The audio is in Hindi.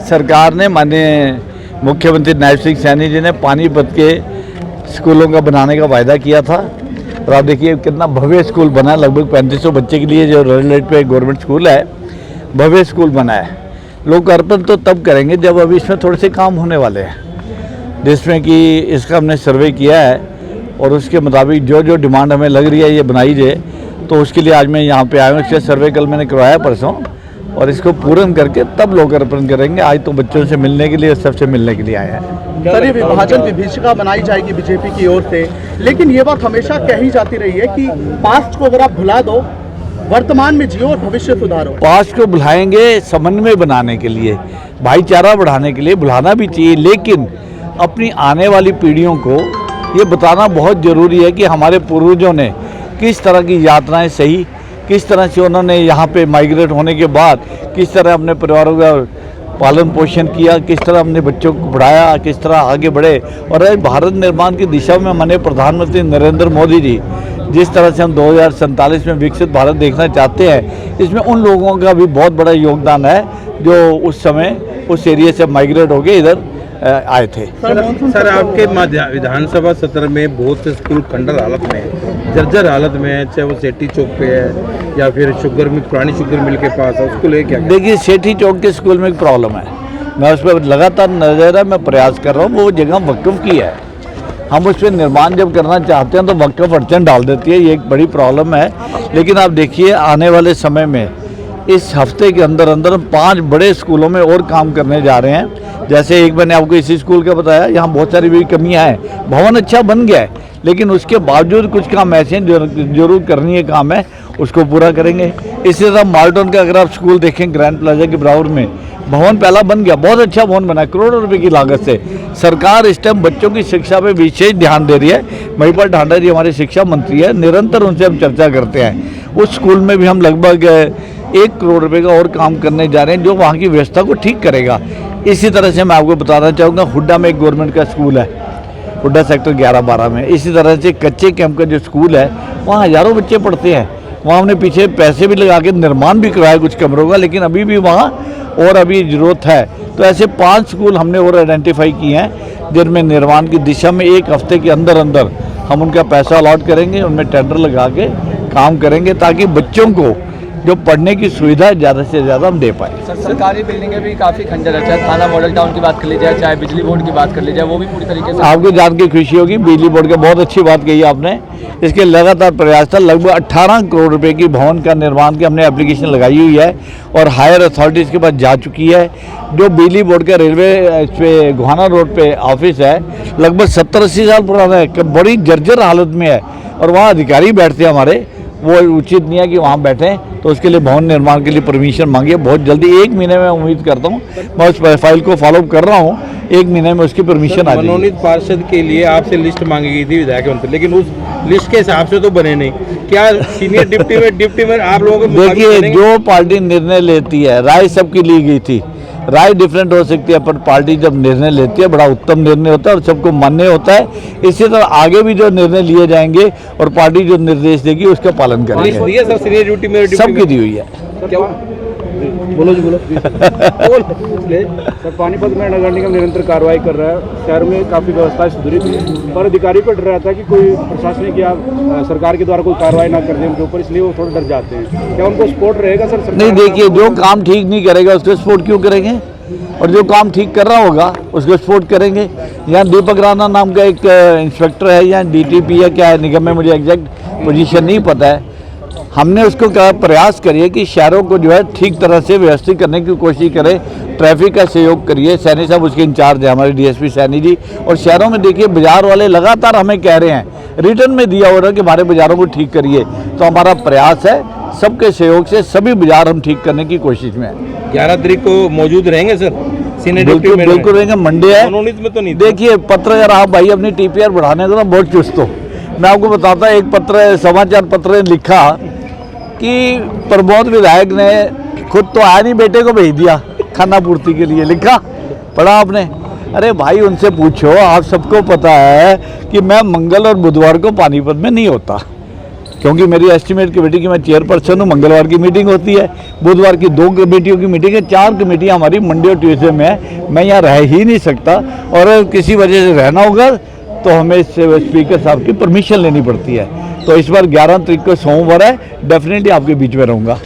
सरकार ने माननीय मुख्यमंत्री नायब सिंह सैनी जी ने पानीपत के स्कूलों का बनाने का वायदा किया था और आप देखिए कितना भव्य स्कूल बना है। लगभग 3500 बच्चे के लिए जो रेलवेट पे गवर्नमेंट स्कूल है, भव्य स्कूल बना है। लोकार्पण तो तब करेंगे जब अभी इसमें थोड़े से काम होने वाले हैं, जिसमें कि इसका हमने सर्वे किया है और उसके मुताबिक जो जो डिमांड हमें लग रही है ये बनाई जाए, तो उसके लिए आज मैं यहाँ पे आया हूँ। इसका सर्वे कल मैंने करवाया परसों, और इसको पूर्ण करके तब लोकार्पण करेंगे। आज तो बच्चों से मिलने के लिए, सबसे मिलने के लिए आए हैं। सर, ये विभाजन विभीषिका बनाई जाएगी बीजेपी की ओर से, लेकिन ये बात हमेशा कही जाती रही है कि पास्ट को अगर आप भुला दो, वर्तमान में जियो और भविष्य सुधारो। पास्ट को भुलाएंगे समन्वय बनाने के लिए, भाईचारा बढ़ाने के लिए भुलाना भी चाहिए, लेकिन अपनी आने वाली पीढ़ियों को ये बताना बहुत ज़रूरी है कि हमारे पूर्वजों ने किस तरह की यात्राएं सही, किस तरह से उन्होंने यहाँ पे माइग्रेट होने के बाद किस तरह अपने परिवारों का पालन पोषण किया, किस तरह अपने बच्चों को पढ़ाया, किस तरह आगे बढ़े। और आज भारत निर्माण की दिशा में माननीय प्रधानमंत्री नरेंद्र मोदी जी जिस तरह से हम 2047 में विकसित भारत देखना चाहते हैं, इसमें उन लोगों का भी बहुत बड़ा योगदान है जो उस समय उस एरिया से माइग्रेट होकर इधर आए थे। सर, आपके विधानसभा सत्र में बहुत से स्कूल खंडर हालत में है, जर्जर हालत में है, चाहे वो सेठी चौक पे है या फिर शुगर मिल, पुरानी शुगर मिल के पास है, उसको लेके क्या? देखिए, सेठी चौक के स्कूल में एक प्रॉब्लम है, मैं उस पर लगातार नजर है, मैं प्रयास कर रहा हूँ। वो जगह वक्फ की है, हम उस पर निर्माण जब करना चाहते हैं तो वक्फ अड़चन डाल देती है, ये एक बड़ी प्रॉब्लम है। लेकिन आप देखिए, आने वाले समय में इस हफ्ते के अंदर अंदर 5 बड़े स्कूलों में और काम करने जा रहे हैं। जैसे एक मैंने आपको इसी स्कूल का बताया, यहाँ बहुत सारी भी कमियां हैं। भवन अच्छा बन गया है, लेकिन उसके बावजूद कुछ काम ऐसे हैं जरूर करनी है, काम है, उसको पूरा करेंगे। इसी तरह माल्टन का अगर आप स्कूल देखें, ग्रैंड प्लाजा के बराबर में भवन पहला बन गया, बहुत अच्छा भवन बना है, करोड़ों रुपए की लागत से। सरकार इस टाइम बच्चों की शिक्षा पे विशेष ध्यान दे रही है। महिपाल ढांडा जी हमारे शिक्षा मंत्री है, निरंतर उनसे हम चर्चा करते हैं। उस स्कूल में भी हम लगभग 1 करोड़ रुपए का और काम करने जा रहे हैं, जो वहाँ की व्यवस्था को ठीक करेगा। इसी तरह से मैं आपको बताना चाहूँगा, हुड्डा में एक गवर्नमेंट का स्कूल है, हुड्डा सेक्टर 11-12 में। इसी तरह से कच्चे कैंप का जो स्कूल है, वहाँ हज़ारों बच्चे पढ़ते हैं। वहाँ हमने पीछे पैसे भी लगा के निर्माण भी करवाया कुछ कमरों का, लेकिन अभी भी वहाँ और अभी ज़रूरत है। तो ऐसे 5 स्कूल हमने और आइडेंटिफाई किए हैं, जिनमें निर्माण की दिशा में 1 हफ्ते के अंदर अंदर हम उनका पैसा अलॉट करेंगे, उनमें टेंडर लगा के काम करेंगे, ताकि बच्चों को जो पढ़ने की सुविधा ज़्यादा से ज़्यादा हम दे पाए। सर, सरकारी बिल्डिंगें भी काफ़ी खंजर है, चाहे थाना मॉडल टाउन की बात कर ली जाए, चाहे बिजली बोर्ड की बात कर ली जाए, वो भी पूरी तरीके से। आपको जान के खुशी होगी, बिजली बोर्ड का बहुत अच्छी बात कही आपने। इसके लगातार प्रयास था, लगभग 18 करोड़ रुपए की भवन का निर्माण की हमने एप्लीकेशन लगाई हुई है और हायर अथॉरिटीज़ के पास जा चुकी है। जो बिजली बोर्ड का रेलवे इस पे गोहाना रोड पे ऑफिस है, लगभग 70-80 साल पुराना है, बड़ी जर्जर हालत में है, और वहाँ अधिकारी बैठते हैं हमारे, वो उचित नहीं है कि वहाँ बैठें। तो उसके लिए भवन निर्माण के लिए परमिशन मांगी है, बहुत जल्दी 1 महीने में उम्मीद करता हूँ। मैं उस फाइल को फॉलो कर रहा हूँ, 1 महीने में उसकी परमिशन आ जाएगी। मनोनीत पार्षद के लिए आपसे लिस्ट मांगी गई थी विधायक मंत्री, लेकिन उस लिस्ट के हिसाब से तो बने नहीं। क्या सीनियर डिप्टी में आप लोगों को? देखिए, जो पार्टी निर्णय लेती है, राय सबकी ली गई थी, राय डिफरेंट हो सकती है, पर पार्टी जब निर्णय लेती है बड़ा उत्तम निर्णय होता है और सबको मान्य होता है। इसी तरह आगे भी जो निर्णय लिए जाएंगे और पार्टी जो निर्देश देगी उसका पालन करेंगे। सबकी दी हुई है। बोलो जी, बोलो। सर, पानीपत में नगर निगम निरंतर कार्रवाई कर रहा है, शहर में काफ़ी व्यवस्था सुधरी थी, पर अधिकारी पर डर रहता है कि कोई प्रशासनिक या सरकार के द्वारा कोई कार्रवाई ना कर दे उनके ऊपर, इसलिए वो थोड़ा डर जाते हैं। क्या उनको सपोर्ट रहेगा सर? नहीं, देखिए, जो काम ठीक नहीं करेगा उसको सपोर्ट क्यों करेंगे, और जो काम ठीक कर रहा होगा उसको सपोर्ट करेंगे। यहाँ दीपक राणा नाम का एक इंस्पेक्टर है, या DTP है, क्या है निगम में, मुझे एग्जैक्ट पोजीशन नहीं पता है। हमने उसको कहा, प्रयास करिए कि शहरों को जो है ठीक तरह से व्यवस्थित करने की कोशिश करें, ट्रैफिक का सहयोग करिए। सैनी साहब उसके इंचार्ज है, हमारे DSP सैनी जी। और शहरों में देखिए, बाजार वाले लगातार हमें कह रहे हैं, रिटर्न में दिया हो रहा है कि हमारे बाज़ारों को ठीक करिए। तो हमारा प्रयास है, सबके सहयोग से सभी बाजार हम ठीक करने की कोशिश में है। 11 तारीख को मौजूद रहेंगे सर? बिल्कुल रहेंगे, मंडे है। में तो नहीं। देखिए, पत्र अगर आप भाई अपनी TPR बढ़ाने को ना बहुत चुस्त हो। मैं आपको बताता, एक पत्र, समाचार पत्र ने लिखा कि प्रमोद विधायक ने खुद तो आया नहीं, बेटे को भेज दिया खाना पूर्ति के लिए, लिखा, पढ़ा आपने? अरे भाई, उनसे पूछो, आप सबको पता है कि मैं मंगल और बुधवार को पानीपत में नहीं होता। क्योंकि मेरी एस्टीमेट कमेटी की मैं चेयरपर्सन हूँ। मंगलवार की मीटिंग होती है, बुधवार की 2 कमेटियों की मीटिंग है, 4 कमेटियाँ हमारी मंडे और ट्यूसडे में है। मैं यहाँ रह ही नहीं सकता, और अगर किसी वजह से रहना होगा तो हमें स्पीकर साहब की परमिशन लेनी पड़ती है। तो इस बार 11 तारीख को सोमवार है, डेफिनेटली आपके बीच में रहूँगा।